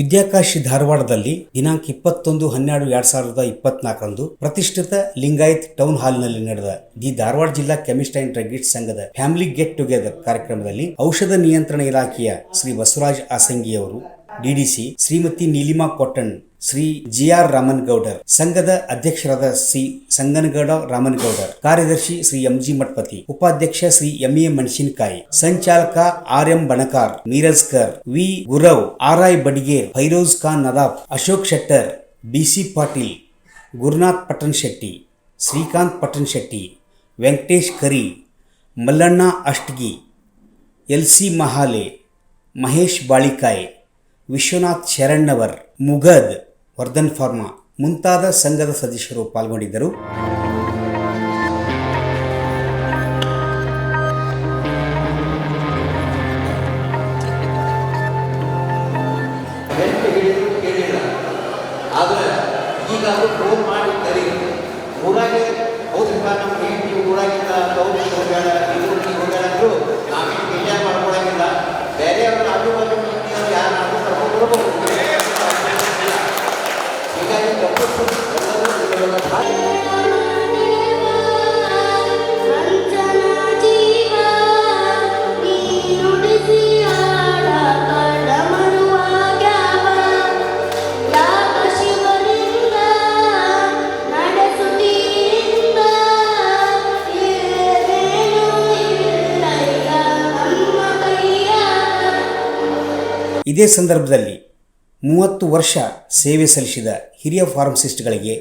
ವಿದ್ಯಾಕಾಶಿ ಧಾರವಾಡದಲ್ಲಿ ದಿನಾಂಕ 21/12/2024 ಪ್ರತಿಷ್ಠಿತ ಲಿಂಗಾಯತ್ ಟೌನ್ ಹಾಲ್ನಲ್ಲಿ ನಡೆದ ದಿ ಧಾರವಾಡ ಜಿಲ್ಲಾ ಕೆಮಿಸ್ಟ್ ಅಂಡ್ ಡ್ರಗ್ಗಿಸ್ಟ್ ಸಂಘದ ಫ್ಯಾಮಿಲಿ ಗೆಟ್ ಟುಗೆದರ್ ಕಾರ್ಯಕ್ರಮದಲ್ಲಿ ಔಷಧ ನಿಯಂತ್ರಣ ಇಲಾಖೆಯ ಶ್ರೀ ಬಸವರಾಜ್ ಆಸಂಗಿ ಅವರು, ಡಿಡಿಸಿ ಶ್ರೀಮತಿ ನೀಲಿಮಾ ಕೊಟ್ಟಣ್, ಶ್ರೀ GR ರಾಮನಗೌಡರ್, ಸಂಘದ ಅಧ್ಯಕ್ಷರಾದ ಶ್ರೀ ಸಂಗನಗೌಡ ರಾಮನಗೌಡರ್, ಕಾರ್ಯದರ್ಶಿ ಶ್ರೀ MG ಮಠಪತಿ, ಉಪಾಧ್ಯಕ್ಷ ಶ್ರೀ MA ಮಣಸಿನಕಾಯಿ, ಸಂಚಾಲಕ RM Banakar, Meerajkar, V Gurav, RI Badiger, Firoz Khan Nadaf, Ashok Shettar, BC Patil, Gurunath Pattan Shetty, Srikanth Pattan Shetty, Venkatesh Kari, Mallanna Ashtagi, LC Mahale, Mahesh Balikai, Vishwanath Sharanavar, Mugad, Vardhan pharma ಮುಂತಾದ ಸಂಘದ ಸದಸ್ಯರು ಪಾಲ್ಗೊಂಡಿದ್ದರು. ಆದರೆ ಈಗ ಅದು ಫೋನ್ ಮಾಡಿ ಕರೀರಿ, ಊರಾಗೆ ಹೌದ್ರಿಪ್ಪ ನಮ್ಮ ಹೆಂಡತಿ ಊರಾಗಿಂದ ಗೌರಿ ಹೋಗ್ಯಾಳ, ಇವರು ಹೋಗ್ಯಾಳ ಅಂದರು ನಾವೇನು ಬೇಜಾರು ಮಾಡ್ಕೊಳಂಗಿಲ್ಲ. ಬೇರೆ ಅವ್ರ ಆಜು ಬಾಜು ಮಂದಿಯವ್ರು ಯಾರು ನಾವು ಕರ್ಕೊಂಡು ಬರ್ಬೋದು. ಹೀಗಾಗಿ ಎಲ್ಲರೂ ಇದೇ ಸಂದರ್ಭದಲ್ಲಿ 30 ವರ್ಷ ಸೇವೆ ಸಲ್ಲಿಸಿದ ಹಿರಿಯ ಫಾರ್ಮಸಿಸ್ಟ್ಗಳಿಗೆ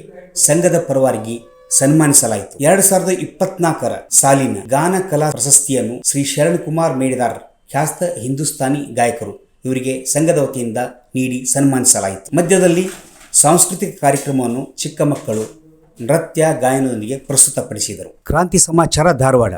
ಸಂಘದ ಪರವಾಗಿ ಸನ್ಮಾನಿಸಲಾಯಿತು. 2024 ಸಾಲಿನ ಗಾನ ಕಲಾ ಪ್ರಶಸ್ತಿಯನ್ನು ಶ್ರೀ ಶರಣ್ ಕುಮಾರ್ ಮೇಡಿದಾರ್, ಖ್ಯಾತ ಹಿಂದೂಸ್ತಾನಿ ಗಾಯಕರು, ಇವರಿಗೆ ಸಂಘದ ವತಿಯಿಂದ ನೀಡಿ ಸನ್ಮಾನಿಸಲಾಯಿತು. ಮಧ್ಯದಲ್ಲಿ ಸಾಂಸ್ಕೃತಿಕ ಕಾರ್ಯಕ್ರಮವನ್ನು ಚಿಕ್ಕ ಮಕ್ಕಳು ನೃತ್ಯ ಗಾಯನದೊಂದಿಗೆ ಪ್ರಸ್ತುತಪಡಿಸಿದರು. ಕ್ರಾಂತಿ ಸಮಾಚಾರ ಧಾರವಾಡ.